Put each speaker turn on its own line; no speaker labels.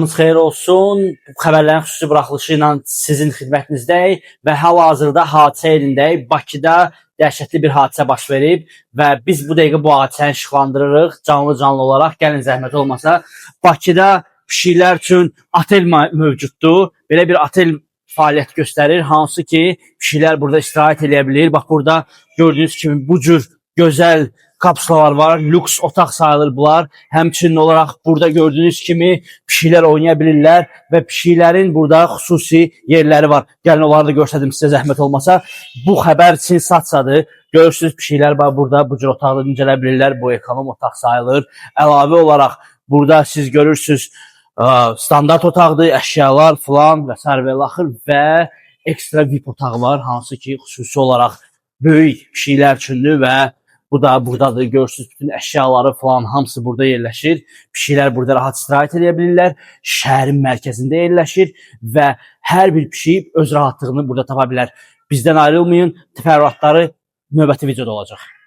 Sabahınız xeyir olsun. Bu xəbərlərin xüsusi buraxılışı ilə sizin xidmətinizdəyik və hal-hazırda hadisə yerindəyik. Bakıda dəhşətli bir hadisə baş verib və biz bu dəqiqə bu hadisəni işıqlandırırıq canlı olaraq. Gəlin zəhmət olmasa. Bakıda pişiklər üçün otel mövcuddur. Belə bir otel fəaliyyət göstərir, hansı ki pişiklər burada istirahət edə bilir. Bax burada gördüyünüz kimi bu cür gözəl kapsulalar var, lüks otaq sayılır bunlar. Həmçinin olaraq burada gördüyünüz kimi pişiklər oynaya bilirlər və pişiklərin burada xüsusi yerləri var. Gəlin onları da göstərdim sizə zəhmət olmasa. Bu xəbər sensasiyadır. Görürsünüz pişiklər burada bu cür otaqda dincələ bilirlər. Bu ekonom otaq sayılır. Əlavə olaraq burada siz görürsünüz standart otaqdır, əşyalar falan və s. və ekstra VIP otağı var, hansı ki xüsusi olaraq böyük pişiklər üçündür və bu da buradadır. Görürsünüz bütün əşyaları falan hamısı burada yerləşir. Pişiklər burada rahat istirahət edə bilirlər. Şəhərin mərkəzində yerləşir və hər bir pişik öz rahatlığını burada tapa bilər. Bizdən ayrılmayın. Təfərrüatları növbəti videoda olacaq.